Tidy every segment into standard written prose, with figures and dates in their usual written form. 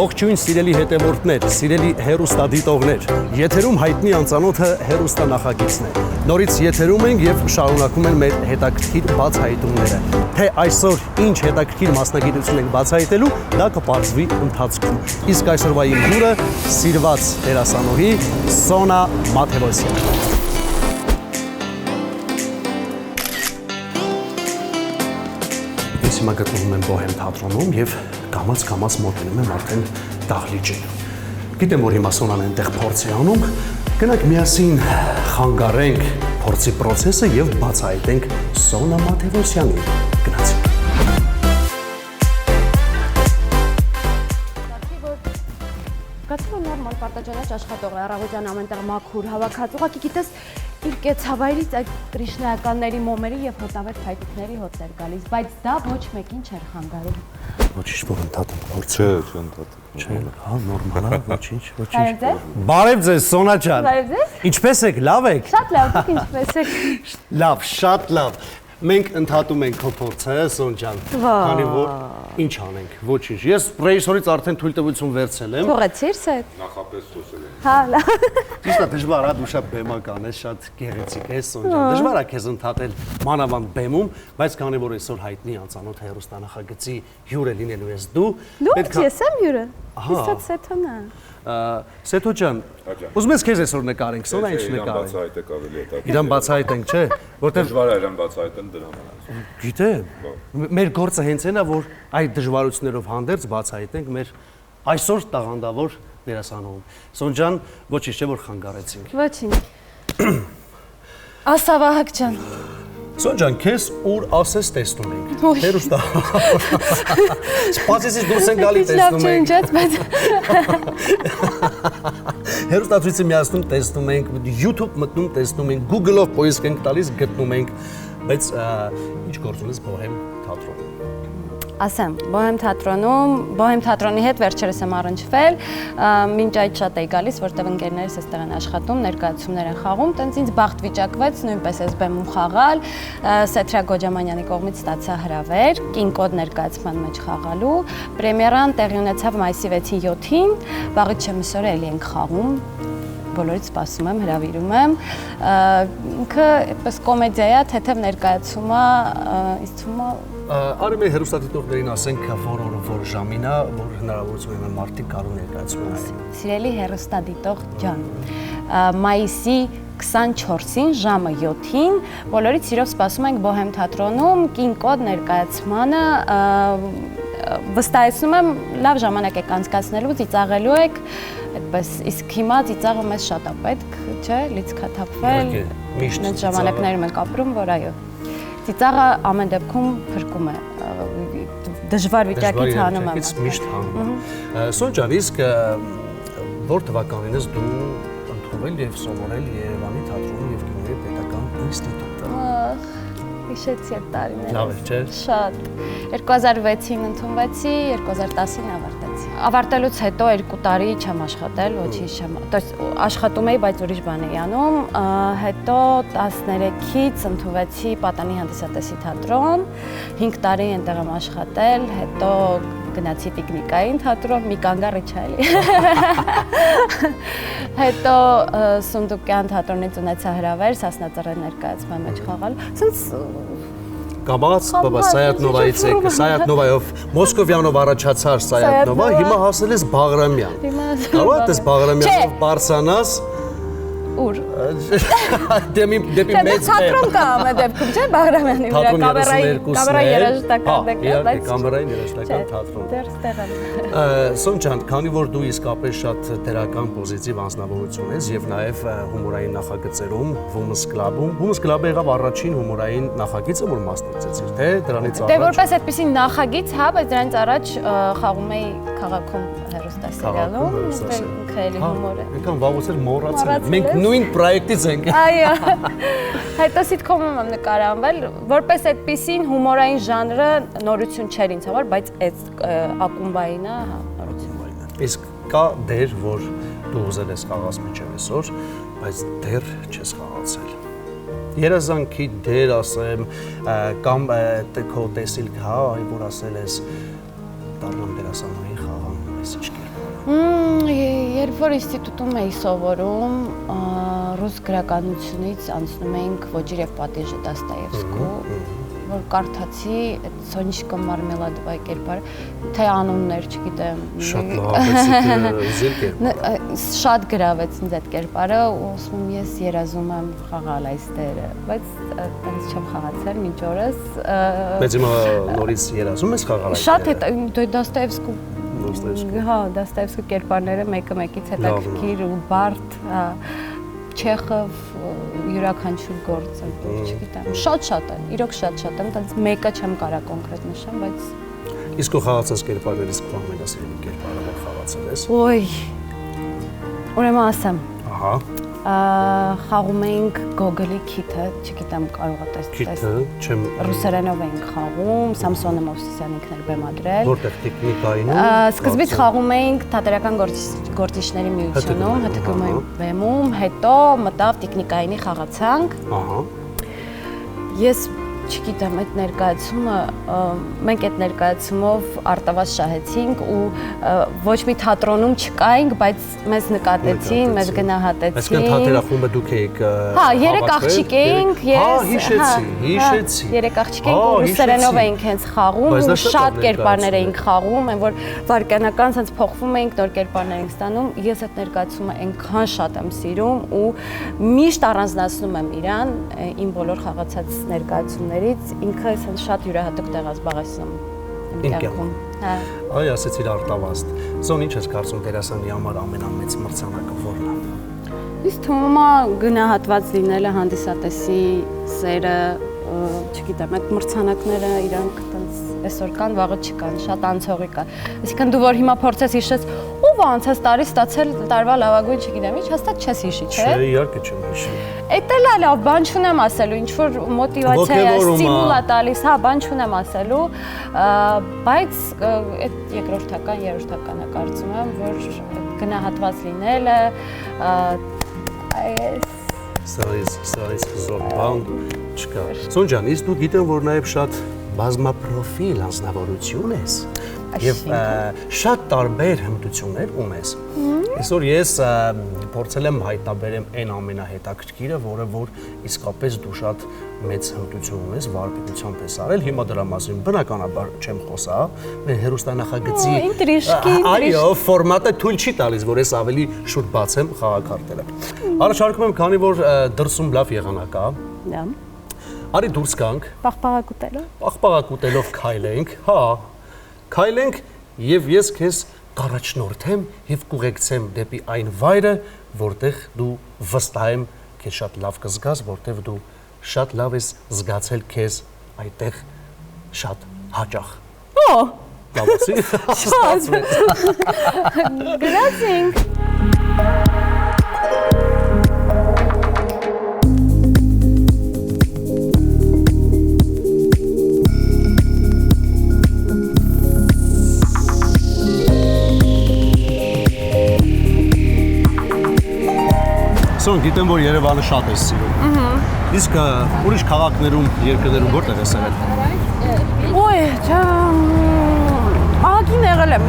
Ողջույն սիրելի հետևորդներ, սիրելի հեռուստադիտողներ, եթերում հայտնի անծանոթը հեռուստանախագիծն է։ Նորից եթերում ենք եւ շարունակում են մեր հետաքրքիր բացահայտումները։ Թե այսօր ինչ հետաքրքիր մասնագիտություն ենք բացահայտելու, դա կպարզվի ընթացքում։ Իսկ այսօրվա իմ հյուրը սիրված դերասանուհի Սոնա Մաթևոսյանն է։ Հիմա գտնվում եմ Բոհեմ թատրոնում եւ կամաց մոտենում եմ արդեն դահլիճին։ Գիտեմ, որ հիմա Սոնան այնտեղ փորձ է անում, գնանք միասին խանգարենք փորձի process-ը եւ բացահայտենք Սոնա Մաթևոսյանին։ Գնացինք։ Գացի որ նորմալ պարտաճանաչ աշխատող է, առավոտյան ամենտեղ մաքուր, հավաքած, ուղղակի գիտես իր կեցավայրից այդ կրիշնայականների մոմերի եւ հոտավետ փայտիկների հոտեր գալիս, բայց դա ոչ մեկին չէր խանգարում։ Ոչինչ որ ընդհատում փորձ։ Չէ, ընդհատում։ Չէ, հա, նորմալ է, ոչինչ։ Բարև Բարև ձեզ։ ձեզ, Սոնա ջան։ Բարև ձեզ։ Ինչպե՞ս եք, լավ եք։ Շատ լավ, դուք ինչպե՞ս եք։ Լավ, շատ լավ։ Մենք ընդհատում ենք քո փորձը, Սոն ջան։ Քանի որ ինչ անենք, ոչինչ։ Ես ռեժիսորից արդեն թույլտվություն վերցել եմ։ Թողեցիր սեդ։ Նախապես խոսել եմ։ Հա, լավ։ Ճիշտ է, դժվար է, դու շատ բեմական ես, շատ գեղեցիկ ես, Սոն ջան։ Դժվար է քեզ ընդհատել մանավանդ բեմում, բայց քանի որ այսօր հայտնի անծանոթ հեռուստանախագծի հյուրը լինելու ես դու, Դուք ես եմ հյուրը։ Իսկ Սեթոնն է։ Սեթո ջան, ուզում ես քեզ այսօր նկարենք, Սոնա ինչ նկարենք։ Բացահայտեք ավելի հետաքրքիր։ Իրան բացահայտենք, չէ, որտեղ Դժվար է իրան բացահայտեն դրա համար։ գիտեմ, մեր գործը հենց այն է, որ այդ դժվարություններով հանդերձ բացահայտենք մեր այսօր տաղանդավոր դերասանուհուն։ Սոն ջան, ոչինչ չէ, որ խանգարեցինք։ Ոչինչ։ Ասավահակ ջան։ Սոն ջան, քեզ ուր ասես տեսնում ենք։ Հերուստա։ Սպասեցից դուրս են գալի տեսնում ենք։ Լավ չէ, բայց Հերուստացույցը միացնում տեսնում ենք, YouTube մտնում տեսնում ենք, Google-ով պոիսկ ենք տալիս գտնում ենք, բայց ինչ գործ ունես Բոհեմ թատրոնում։ ասեմ, Բոհեմ թատրոնի հետ վերջերս եմ առնչվել, մինչ այդ շատ էի գալիս, որտեղ ընկերներս այստեղ են աշխատում, ներկայացումներ են խաղում, տենց ինձ բախտ վիճակվեց նույնպես այս բեմում խաղալ, Սեթրակ Գոջամանյանի կողմից ստացա հրավեր, կինկոդ ներկայացման մեջ խաղալու, պրեմիերան տեղի ունեցավ մայիսի 6-7-ին, վաղուց չեմ այսօր էլի ենք խաղում, բոլորից սպասում եմ, հրավիրում եմ, ինքը այդպես կոմեդիա է, թեթև ներկայացում է, ինձ թվում է Արի մեր հեռուստադիտողներին ասենք, որ ժամին է, որ հնարավորություն ունեն մարդիկ կարող ներկայացում նայեն։ Սիրելի հեռուստադիտող ջան, մայիսի 24-ին ժամը 7-ին բոլորից սիրով սպասում ենք Բոհեմ թատրոնում կինկոդ ներկայացմանը, վստահեցնում եմ լավ ժամանակ եք անցկացնելու, ծիծաղելու եք, այդպես իսկ հիմա ծիծաղը մեզ շատ է պետք, չէ, լիցքաթափվել, այդ ժամանակներում ենք ապրում, որ այո, ծիծաղը ամեն դեպքում փրկում է, դժվար վիճակից հանում է։ Միշտ հանում է։ Սոն ջան, իսկ որ թվականին ես դու ընդունվել եւ սովորել Երևանի թատրոնի եւ կինոյի պետական ինստիտուտը։ Հիշեցի այդ տարիները։ Լավ է, չէ՞։ Շատ։ 2006-ին ընդունվեցի, 2010-ին ավարտեցի։ Ավարտելուց հետո 2 տարի չեմ աշխատել, ոչինչ չեմ, աշխատում էի, բայց ուրիշ բան էի անում, հետո 13-ից ընդունվեցի Պատանի հանդիսատեսի թատրոն, 5 տարի այնտեղ եմ աշխատել, հետո գնացի տիկնիկային թատրոն, մի կանգառի չէ էլի։ Հետո Սունդուկյան թատրոնից ունեցա հրավեր Սասնածռի ներկայացման մեջ խաղալ։ Սենց Կամաց, Սայաթնովայից եք, Սայաթնովայով, Մոսկովյանով առաջացար Սայաթնովա, հիմա հասել ես Բաղրամյան։ Կարող ես Բաղրամյանով բարձրանաս։ Ուր։ Դեպի մեծ թատրոն կա ամեն դեպքում, չէ՞, Բաղրամյանի վրա, կամերայի երաժշտական դեպքում, բայց կամերային երաժշտական թատրոն։ դեռ ստեղ եմ։ Սոն ջան, քանի որ դու իսկապես շատ դերական պոզիտիվ անձնավորություն ես եւ նաեւ հումորային նախագծերում, Women's Club-ում, Women's Club-ը եղավ առաջին հումորային նախագիծը, որ մասնակցեցիր, թե դրանից առաջ։ Դե որպես այդպեսի նախագիծ, հա, բայց դրանից առաջ խաղում էի քաղաքում հեռուստասերիալում, քայլի հումորը։ Այնքան վաղուց էր մոռացել։ Մենք նույն պրոյեկտից ենք։ Այո։ Հետո սիթքոմում եմ նկարահանվել, որպես այդպիսին հումորային ժանրը նորություն չէր ինձ համար, բայց այդ ակումբայինը, հա, նորություն։ Իսկ կա դեր, որ դու ուզել ես խաղաս մինչև այսօր, բայց դեռ չես խաղացել։ Երազանքի դեր ասեմ, կամ քո տեսիլք, հա, որ ասել ես դառնամ դերասանուհի խաղամ այսինչ կերպ։ Երբ որ ինստիտուտում էի սովորում, ռուս գրականությունից անցնում էինք «Ոճիր եւ պատիժը» Դոստոևսկու, որ կարդացի այդ Սոնիշկա Մարմելադովայի կերպարը, թե անուններ, չգիտեմ։ Շատ լավ, Շատ գրավեց ինձ այդ կերպարը, ու ասում եմ ես երազում եմ խաղալ այս դերը, բայց այնպես չեմ խաղացել մինչ օրս։ Բայց հիմա նորից երազում ես խաղալ այս Շատ Դոստոևսկու Հա, Դոստոևսկու կերպարները մեկը մեկից հետաքրքիր ու բարդ, Չեխով յուրաքանչյուր գործը, չգիտեմ, շատ են, իրոք շատ են, բայց մեկը չեմ կարա կոնկրետ նշեմ, բայց Իսկ խաղացած կերպարներից քո ամենասիրելի կերպարը որ խաղացել ես։ Ոյ, ուրեմն ասեմ։ Ահա։ Խաղում էինք Գոգոլի քիթը, չգիտեմ կարող ա տեսնել։ Քիթը, չեմ Ռուսերենով էինք խաղում, Սամսոնը Մովսիսյանն ինքն էր բեմադրել։ Որտեղ տեխնիկային ու Սկզբից խաղում էինք թատերական գործիչների միությունում, ՀԹԿ-ի բեմում, հետո մտավ տեխնիկայինի խաղացանք։ Ահա։ Ես չգիտեմ, այդ ներկայացումը, մենք այդ ներկայացումով արտավազ շահեցինք ու ոչ մի թատրոնում չկայինք, բայց մեզ նկատեցին, մեզ գնահատեցին։ Այսինքն թատերախումբը դուք եք Հա, երեք աղջիկ էինք, հիշեցի։ Երեք աղջիկ էինք ու ռուսերենով էինք հենց խաղում ու շատ կերպարներ էինք խաղում, այն որ վարկանական ցած փոխվում էինք, նոր կերպարներ էինք ստանում։ Ես այդ ներկայացումը այնքան շատ եմ սիրում ու միշտ առանձնացնում եմ իրան իմ բոլոր խաղացած ներկայացումներից, ինքը այսպես շատ յուրահատուկ տեղ է զբաղեցնում իմ կյանքում։ Հա։ Այ ասեցիր արտավազդ։ Զոն ինչ ես կարծում դերասանի համար ամենամեծ մրցանակը որն է։ Իսկ թվում է գնահատված լինելը հանդիսատեսի սերը, չգիտեմ, այդ մրցանակները իրանք տենց այսօր կան, վաղը չկան, շատ անցողի կա։ Այսինքն դու որ հիմա փորձես հիշես, ով անցած տարի ստացել տարվա լավագույն, չգիտեմ, ինչ հաստատ չես հիշի, չէ՞։ Չէ, իհարկե չեմ հիշի։ Էդ էլ է լավ, բան չունեմ ասելու, ինչ որ մոտիվացիա է, ստիմուլ է տալիս, հա, բան չունեմ ասելու, բայց այդ երկրորդական, երրորդականը կարծում եմ, որ գնահատված լինելը Սարից զոր բան չկա։ Սոն ջան, իսկ դու գիտեմ, որ նաև շատ բազմապրոֆիլ անձնավորություն ես եւ շատ տարբեր հմտություններ ունես։ Այսօր ես փորձել եմ հայտնաբերեմ այն ամենահետաքրքիրը, որը որ իսկապես դու շատ մեծ հմտություն ունես, վարպետությամբ ես արել։ Հիմա դրա մասին բնականաբար չեմ խոսա, մեր հերոստանախագծի այո, ֆորմատը թույլ չի տալիս, որ ես ավելի շուտ բացեմ խաղակարտերը։ Առաջարկում եմ, քանի որ դրսում լավ եղանակ է։ Լավ։ Արի դուրս գանք։ Պաղպաղակուտելով քայլենք, հա։ Քայլենք եւ ես քեզ կառաջնորդեմ եւ կուղեկցեմ դեպի այն վայրը, որտեղ դու վստահ եմ քեզ շատ լավ կզգաս, որտեղ դու շատ լավ ես զգացել քեզ այդտեղ շատ հաճախ։ Օ, լավացի։ Գրացինք։ Սոն, գիտեմ, որ Երևանը շատ ես սիրում։ Իսկ ուրիշ քաղաքներում, երկրներում որտեղ ես եղել։ Ոյ, ահագին եղել եմ։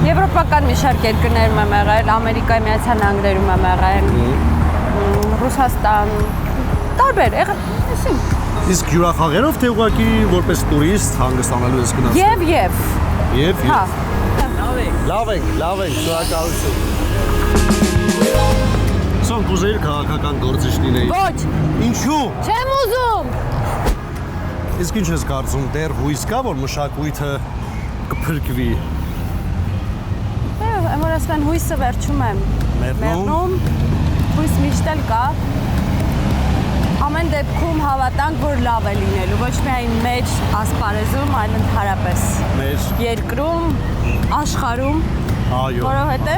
Եվրոպական մի շարք երկրներում եմ եղել, Ամերիկայի Միացյալ Նահանգներում եմ եղել, Ռուսաստան, տարբեր եղել, ասեմ։ Իսկ հյուրախաղերով թե ուղղակի որպես տուրիստ հանգստանալու ես գնացել։ Եվ։ Հա։ Լավ ենք, շնորհակալություն։ Սոն կուզեիր քաղաքական գործիչ լինեի։ Ոչ։ Ինչու։ Չեմ ուզում։ Իսկ ինչ ես կարծում, դեռ հույս կա, որ մշակույթը կփրկվի։ Եմ որ ասում են հույսը վերջում եմ մեռնում, հույս միշտ էլ կա։ Ամեն դեպքում հավատանք, որ լավ է լինելու, ոչ միայն մեր ասպարեզում, այլ ընդհանրապես Մեր երկրում, աշխարհում, այո։ որովհետև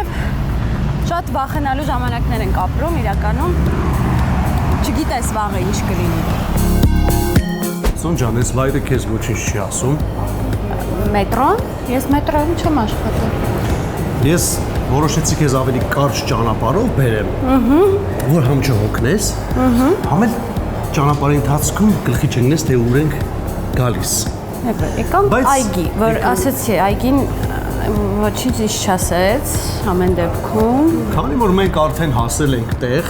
շատ վախենալու ժամանակներ ենք ապրում իրականում, չգիտես վաղը ինչ կլինի։ Սոն ջան, ես վայրը քեզ ոչինչ չի ասում։ Մետրոն? Ես մետրոյում չեմ աշխատում։ Ես որոշեցի քեզ ավելի կարճ ճանապարհով բերեմ, որ համ չհոգնես, համ էլ ճանապարհի ընթացքում գլխի չընկնես, թե ուր ենք գալիս։ Եկամ այգի, որ ասեցի, այգին Ոչինչ ինձ չասեց, ամեն դեպքում։ Քանի որ մենք արդեն հասել ենք տեղ։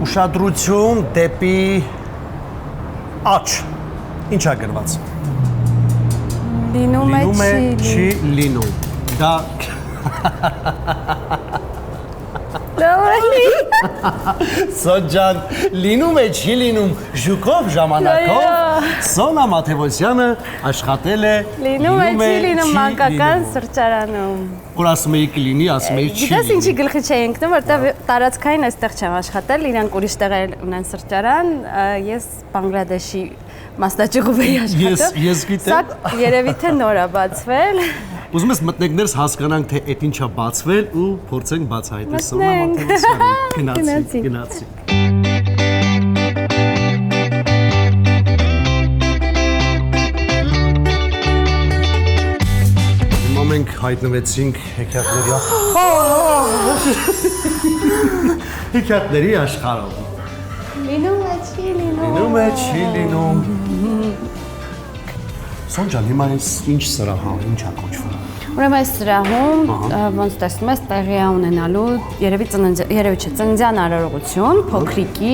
Ուշադրություն դեպի աճ։ Ինչա գրված։ Լինում է չի լինում։ Դա Լավալի։ Սոջան, լինում է չի լինում ժուկով ժամանակով։ Սոնա Մաթևոսյանը աշխատել է Լինում է չի լինում չի մանկական լինում։ սրճարանում։ Որ ասում էի կլինի, ասում էի չի Գիտես լինի։ ինչի գլխի չէի ընկնում, որտեղ տարածքային այստեղ չեմ աշխատել, իրանք ուրիշ տեղեր ունեն սրճարան, ես Բանգլադեշի մասնաճյուղով էի աշխատել։ Ես գիտեմ։ Սա երևի թե նոր է բացվել։ Ուզում ես մտնենք ներս հասկանանք թե այդ ինչա բացվել ու փորձենք բացահայտել Սոնա Մտնենք։ Մաթևոսյանը։ Գնացի։ Հիմա մենք հայտնվեցինք հեքիաթների աշխարհով։ Լինում է չի լինում։ Լինում է չի լինում։ Սոնջան, հիմա այս ինչ սրահ է, ինչա կոչվում։ Ուրեմն այս սրահում ոնց տեսնում ես տեղի է ունենալու երևի չէ ծննդյան արարողություն, փոքրիկի,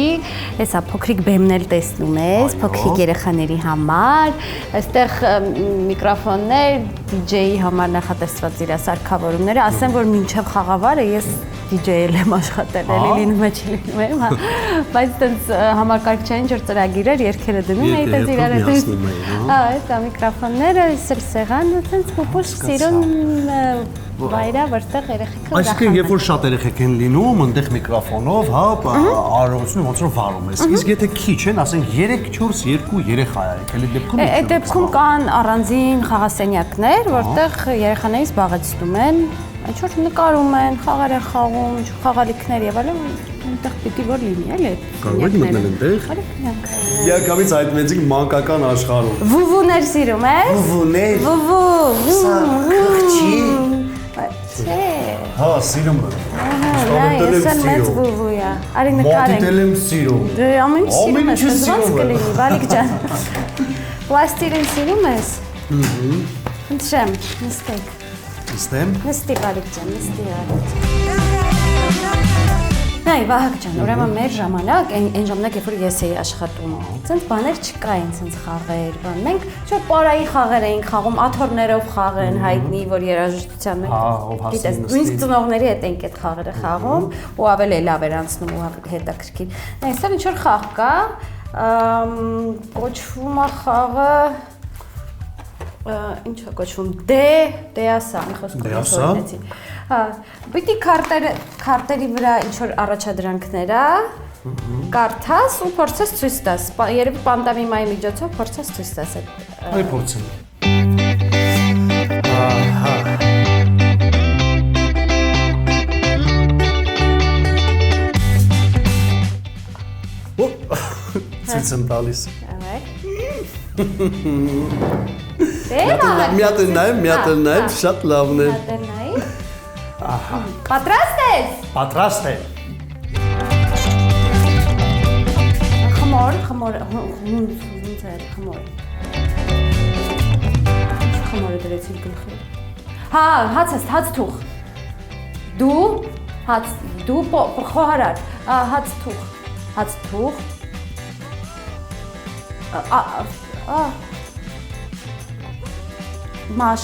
հեսա փոքրիկ բեմնել տեսնում ես, փոքրիկ երեխաների համար, այստեղ միկրոֆոններ, DJ-ի համար նախատեսված իր սարքավորումները, ասեմ որ մինչև խաղավարը ես DJ-ել եմ աշխատել, էլի լինում է չի լինում եմ, բայց տենց համակարգչային ջր ծրագիրեր երգերը դնում էի տենց իրար հետ։ Հա, այդ միկրոֆոնները, սեղանը տենց փոփուշ սիրուն վայրա, որտեղ երեխեքը Այսինքն, երբ որ շատ երեխեք են լինում, այնտեղ միկրոֆոնով, հա, արարողությունը ոնց որ վարում ես։ Իսկ եթե քիչ են, ասենք 3-4 2 երեխա է, էլի դեպքում Այդ դեպքում կան առանձին խաղասենյակներ, որտեղ երեխաներին զբաղեցնում են, ինչ-որ նկարում են, խաղեր են խաղում, ինչ-որ խաղալիքներ եւ այլն, այնտեղ պիտի որ լինի, էլի։ կարող եք մտնել այնտեղ։ Միանգամից հայտնվեցինք մանկական աշխարհում։ Վուվուներ սիրում ես։ Վուվուներ։ Վուվու։ Սա խղճի։ Չէ։ Հա, սիրում եմ։ Նա ես էլ մեծ վուվու է։ Արի նկարենք։ Մոտիտել եմ սիրում։ Դե ամեն ինչ սիրում ես, ոնց սիրում եմ։ կլինի, Վալիկ ջան։ Պլաստիլին սիրում ես։ Խնդրեմ, նստեք։ Նստեմ։ Նստի Վալիկ ջան, նստի արդ։ Նայ, Վահագ ջան, ուրեմն մեր ժամանակ, այն ժամանակ, երբ որ ես էի աշխատում, ցենց բաներ չկային, ցենց խաղեր, բան։ Մենք շատ պարայի խաղեր էինք խաղում, աթոռներով խաղ են հայտնի, որ երաժշտության մեջ։ Գիտես, նույնիսկ ծնողների հետ ենք այդ խաղերը խաղում, ու ավելի լավ էր անցնում ու հետաքրքիր։ Նայ, այստեղ ինչ որ խաղ կա, կոչվում է խաղը ինչ է կոչվում դեասա, մի խոսքով օրինեցի։ Հա, պիտի քարտերի վրա ինչ որ առաջադրանքներ է, կարդաս ու փորձես ցույց տաս։ Երևի պանդամիմայի միջոցով փորձես ցույց տաս այդ։ Այ փորձեմ։ Ցույց եմ տալիս։ Մի հատ նայեմ, շատ լավն է։ Ահա։ Պատրաստ ես։ Պատրաստ է։ Խմոր, ոնց է խմոր։ Խմորը դրեցի գլխի։ Հա, հաց թուղ։ Դու խոհարար, հաց թուղ։ Մաշ,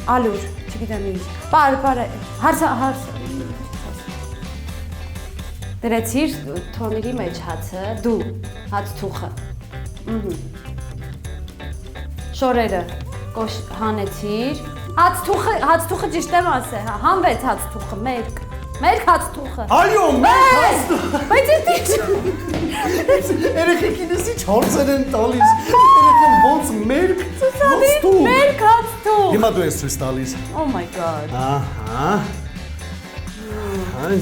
ալուր, չգիտեմ ինչ։ Պար, հարս։ Դրեցիր թոնիրի մեջ հացը, դու, հաց թուղը։ Շորերը հանեցիր։ Հաց թուղը ճիշտ եմ ասել, հա, հանվեց հաց թուղը, մերկ հաց թուղը։ Այո, մերկ հաց թուղը։ Բայց էդ ինչ։ Երեխեքինս ինչ հարցեր են տալիս։ Երեխեն ոնց մերկ հաց թուղ։ Մերկ հաց թուղ։ Հիմա դու ես ցույց տալիս։ Oh my god։ Ահա։ Այն։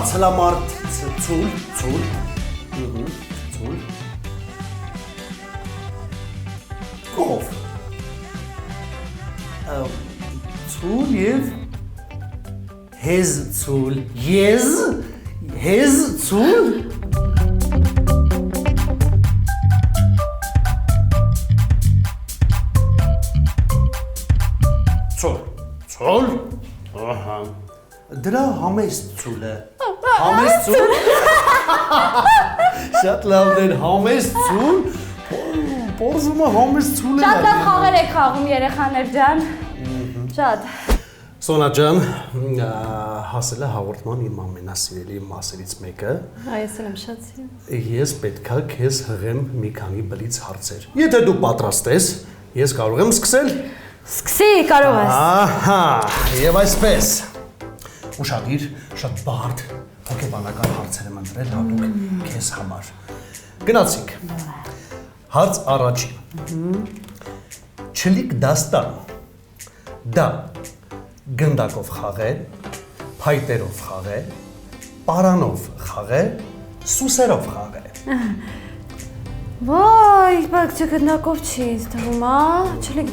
Ցլամարդ ցուլ Կով։ Ցուլ եւ հեզ ցուլ։ Եզ հեզ ցուլ։ Ցուլ։ Ահա։ Դրա համեստ ցուլը։ Համեստ ցուլ։ Շատ լավ էր համեստ ցուլ։ Պորզումը համեստ ցուլ է։ Շատ լավ խաղեր եք խաղում երեխաներ ջան։ Շատ։ Սոնա ջան, հասել է հաղորդման իմ ամենասիրելի մասերից մեկը։ Այս էլ եմ շատ սիրում։ Ես պետքա քեզ հղեմ մի քանի բլից հարցեր։ Եթե դու պատրաստ ես, ես կարող եմ սկսել։ Սկսի, կարող ես։ Ահա, եւ այսպես։ Ուշադիր, շատ բարդ հոգեբանական հարցեր եմ ընտրել հատուկ քեզ համար։ Գնացինք։ Հարց առաջին։ Չլիկ դաստան։ Դա գնդակով խաղել, փայտերով խաղել, պարանով խաղել, սուսերով խաղել։ Վայ, բայց չգնդակով չի ինձ թվում, չլիկ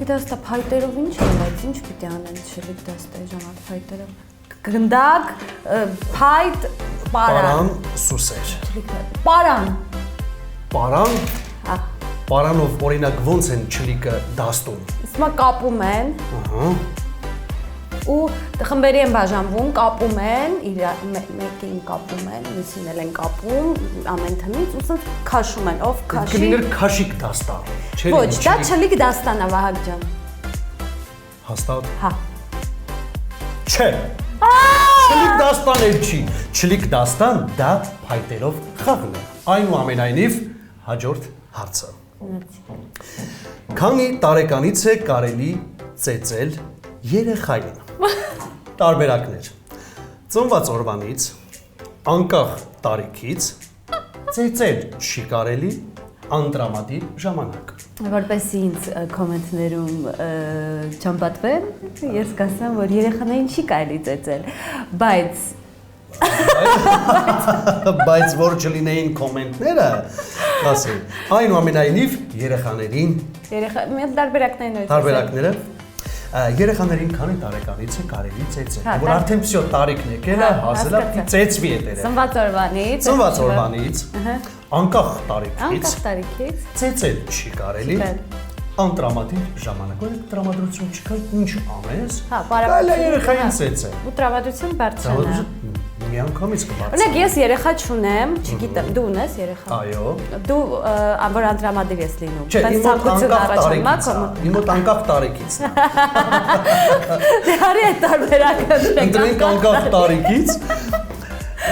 դաստա փայտերով ինչ է, բայց ինչ պիտի անեն չլիկ դաստայի ժամանակ փայտերով։ Գնդակ, փայտ, պարան, սուսեր։ պարան։ Պարան։ Պարանով օրինակ ոնց են չլիկը դաստում։ Իսմա կապում են։ Ահա։ Ու խմբերի են բաժանվում, կապում են, մեկին կապում են, մյուսին էլ են կապում, ամեն տնից ու սենց քաշում են, ով քաշի։ Կլիներ քաշիկ դաստան։ Ոչ, դա չլիկ դաստան է Վահագ ջան։ Հաստատ։ Հա։ Չէ։ Չլիկ դաստան էլ չի։ Չլիկ դաստան դա փայտերով խաղն է։ Այնուամենայնիվ հաջորդ հարցը։ Քանի տարեկանից է կարելի ծեծել երեխային։ Տարբերակներ։ Ծնված օրվանից, անկախ տարիքից, ծեծել չի կարելի անտրամադիր ժամանակ։ Որպեսզի ինձ կոմենտներում չամբատվեն, ես կասեմ, որ երեխաներին չի կարելի ծեծել, բայց որ չլինեին կոմենտները, ասել, այնուամենայնիվ երեխաներին տարբերակները երեխաներին քանի տարեկանից է կարելի ծեծել, որ արդեն всё տարիքն եկել է, հասել է ծեծվի է դերը։ Ծնված օրվանից, անկախ տարիքից ծեծել չի կարելի անտրամադիր ժամանակ, որ տրամադրություն չկա, ինչ անես, կարելի է երեխային ծեծել։ Ու տրամադրություն բարձրանա։ Միանգամից կբարձրանա։ Օրինակ ես երեխա չունեմ, չգիտեմ, դու ունես երեխա։ Այո։ Դու որ անտրամադիր ես լինում։ Չէ, իմ մոտ անկախ տարիքից։ Դե արի այդ տարբերակը։ Ընտրենք անկախ տարիքից։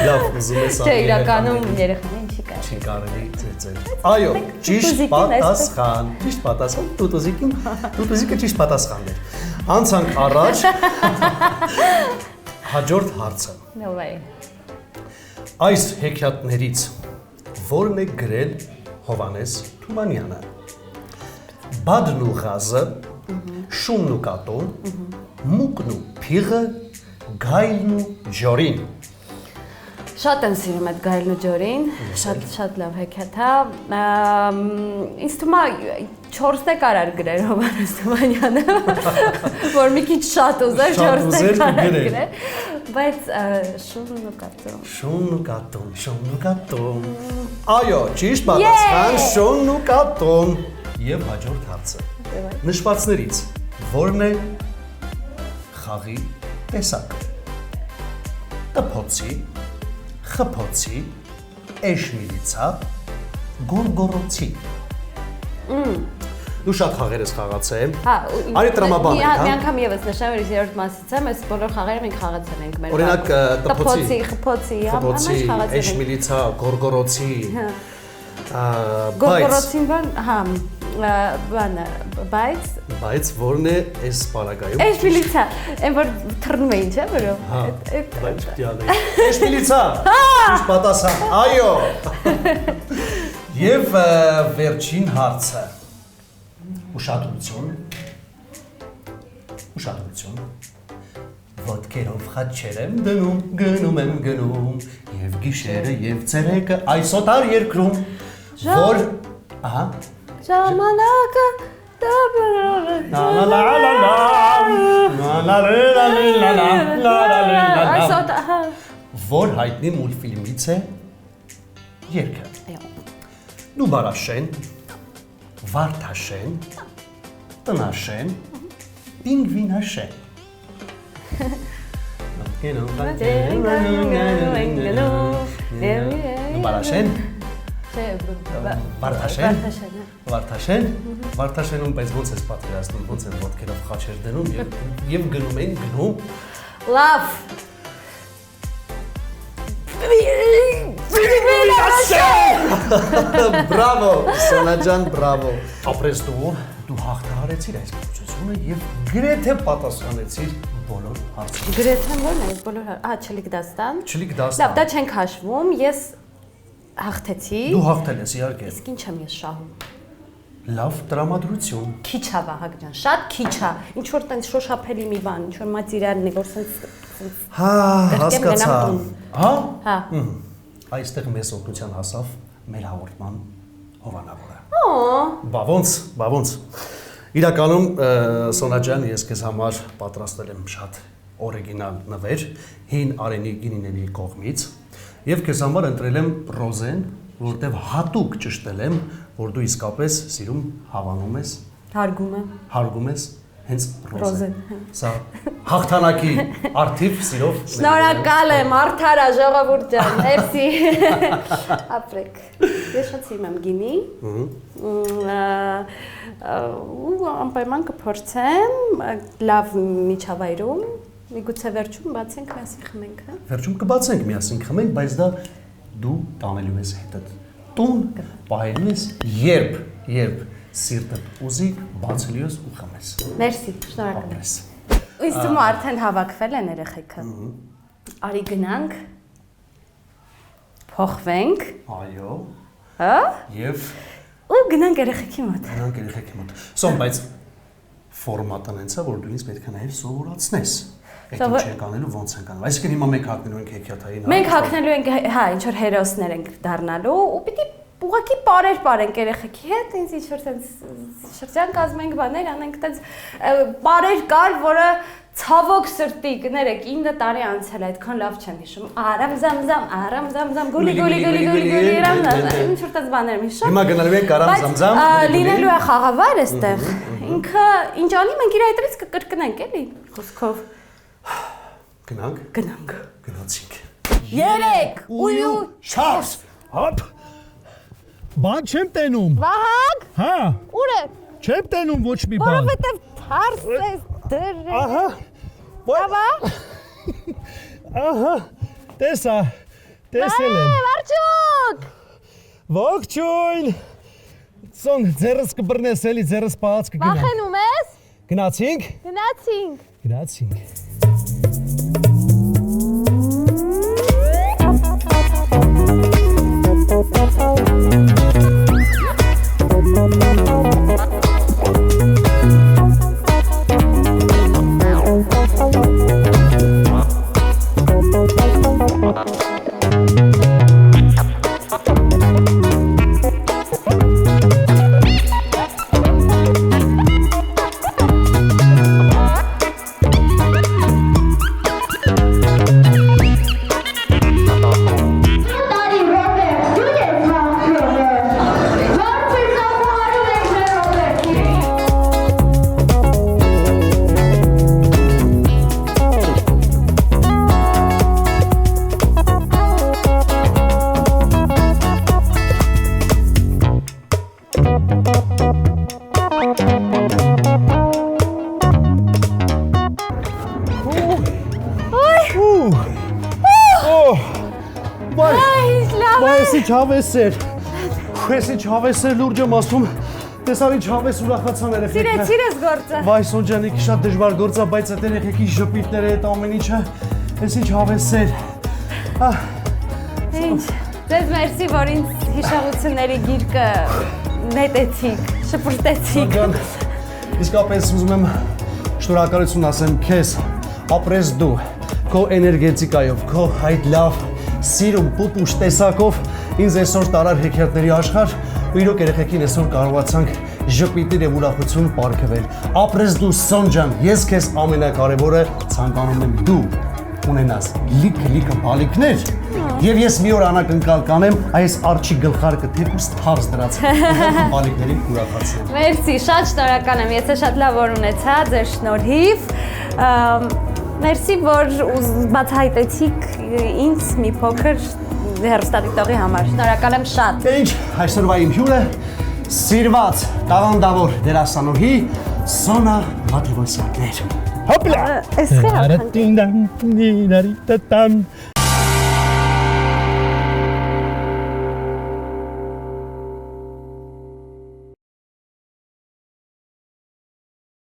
Լավ, ուզում ես Չէ, իրականում երեխաներին չի կարելի ծեծել։ Այո, ճիշտ պատասխան, տուտուզիկը ճիշտ պատասխանն էր։ Անցանք առաջ։ Հաջորդ հարցը։ Այս հեքիաթներից որն է գրել Հովհաննես Թումանյանը։ Բադն ու Ղազը, Շունն ու Կատուն, Մուկն ու Փիղը, Գայլն ու Ջորին։ Շատ եմ սիրում այդ Գայլն ու Ջորին, շատ լավ հեքիաթ է։ Ինձ թվում է 4 տեկարար գրեր Հովհաննես Թումանյանը, որ մի քիչ շատ ուզեր 4 տեկարար գրեր, բայց Շունն ու Կատուն։ Շունն ու Կատուն։ Այո, ճիշտ պատասխան Շունն ու Կատուն։ Եվ հաջորդ հարցը։ Նշվածներից որն է խաղի տեսակը։ Տփոցի, խփոցի, էշմիլիցա, գորգորոցի։ Դու շատ խաղեր ես խաղացել։ Հա, արի տրամաբան ենք, հա։ Մի անգամ եւս նշեմ, որ երրորդ մասից եմ, այս բոլոր խաղերը մենք խաղացել ենք մեր։ Օրինակ տփոցի, խփոցի, խփոցի, էշմիլիցա, գորգորոցի։ Գորգորոցին բանը, բայց որն է այս պարագայում։ Էշմիլիցա, այն որ թռնում էին, չէ՞ որով։ Հա, բայց դիալե։ Էշմիլիցա։ Ճիշտ պատասխան։ Այո։ Եվ վերջին հարցը։ Ուշադրություն։ Ոտքերով խաչեր եմ դնում, գնում եւ գիշերը եւ ցերեկը այս օտար երկրում, որ, ահա, Ժամանակը Որ հայտնի մուլտֆիլմից է երգը։ Նուբարաշեն, Վարդաշեն, Տնաշեն, Պինգվինաշեն։ Նուբարաշեն, Վարդաշենում բայց ոնց ես պատկերացնում, ոնց են ոտքերով խաչեր դնում եւ գնում են գնում։ Լավ։ Բրավո, Սոնաջան, բրավո։ Ապրես դու հաղթահարեցիր այս փորձությունը եւ գրեթե պատասխանեցիր բոլոր հարցերին։ Գրեթե ո՞րն է բոլոր Չլիկ Դաստան։ Չլիկ Դաստան։ Լավ, դա չենք հաշվում, ես հաղթեցի։ Դու հաղթել ես, իհարկե։ Իսկ ինչ եմ ես շահում։ Լավ տրամադրություն։ Քիչ է Վահագ ջան, շատ քիչ է։ Ինչ որ տենց շոշափելի մի բան, ինչ որ մատերիալն է, որ սենց Հա, հասկացա։ Հա։ Հա։ Այստեղ մեզ օգնության հասավ մեր հաղորդման հովանավորը։ Օ։ Բա ոնց։ Իրականում Սոնա ջան, ես քեզ համար պատրաստել եմ շատ օրիգինալ նվեր հին արենի գինիների կողմից եւ քեզ համար ընտրել եմ ռոզեն, որտեվ հատուկ ճշտել եմ, որ դու իսկապես սիրում հավանում ես, հարգում ես հենց ռոզեն։ Սա հաղթանակի արդիվ սիրով։ Շնորհակալ եմ, արդարա ժողովուրդ ջան, մերսի։ Ապրեք։ Ես շատ սիրում եմ գինի։ Ու անպայման կփորձեմ լավ միջավայրում, միգուցե վերջում բացենք միասին խմենք, հա։ Վերջում կբացենք միասին խմենք, բայց դա դու տանելու ես հետդ։ Տուն պահելու ես երբ սիրտդ ուզի բացելու ես ու խմես։ Մերսի, շնորհակալ եմ։ Ապրես։ Իսկ դու արդեն հավաքվել են երեխեքը։ Արի գնանք։ Փոխվենք։ Այո։ Հա։ Եվ Ու գնանք երեխեքի մոտ։ նրանք երեխեքի մոտ։ Սոմ, բայց ֆորմատն հենց է, որ դու ինձ պետք է նաև սովորացնես։ Այդ ինչ ենք անելու, ոնց ենք անելու։ Այսինքն հիմա մենք հագնելու ենք հեքիաթային։ Մենք հագնելու ենք, հա, ինչ որ հերոսներ ենք դառնալու ու պիտի ուղղակի parեր երեխեքի հետ, ինձ ինչ որ տենց շրջան կազմենք, բաներ անենք, տենց parեր կար, որը ցավոք սրտի, կներեք, 9 տարի անցել է, այդքան լավ չեմ հիշում։ Արամ զամ, գուլի, ինչ որ տենց բաներ եմ հիշում։ Հիմա գնալու ենք արամ զամ։ Լինելու է խաղավար այստեղ։ Ինքը ինչ անի, մենք իր այդից կկրկնենք, էլի, խոսքով։ Գնանք։ Գնացինք։ 3 ու 4 Հոպ։ Բան չեմ տենում։ Վահագ։ Հա։ Ուր է։ Չեմ տենում ոչ մի բան։ Որովհետև թարս ես դրել։ Ահա։ Բաբա։ Ահա։ Տեսել եմ։ Վարչուկ։ Ողջույն։ Սոն ձերս կբռնես էլի, ձերս պահած կգնամ։ Վախենում ես։ Գնացինք։ Գնացինք։ Քեսի չավեսեր լուրջ եմ ասում, տեսարի չավես ուրախացան երեխեքը։ Սիրես գործը։ Վայ Սոնջանիկի շատ դժվար գործ է, բայց այդ երեխեքի ժպիտները, այդ ամեն ինչը, էսի չավեսեր։ Ինչ, ձեզ մերսի, որ ինձ հիշողությունների գիրկը նետեցիք, շպրտեցիք։ Սոնջան, իսկապես ուզում եմ շնորհակալություն ասեմ քեզ, ապրես դու, քո էներգետիկայով, քո այդ լավ սիրում, պուպուշ տեսակով ինձ այսօր տարար հեքիաթների աշխարհ ու իրոք երեխեքին այսօր կարողացանք ժպիտներ եւ ուրախություն պարգևել։ Ապրես դու Սոն ջան, ես քեզ ամենակարևորը ցանկանում եմ դու ունենաս լիքը բալիկներ եւ ես մի օր անակնկալ կանեմ այս արջի գլխարկը թեկուս թարս դրած բալիկներին ուրախացնեմ։ Մերսի, շատ շնորհակալ եմ, եթե շատ լավ օր ունեցա ձեր շնորհիվ։ Մերսի, որ բացահայտեցիք ինձ մի փոքր հեռուստադիտողի համար։ Շնորհակալ եմ շատ։ Ինչ, այսօրվա իմ հյուրը սիրված տաղանդավոր դերասանուհի Սոնա Մաթևոսյանն էր։ Հոպլա։ Էս խելա։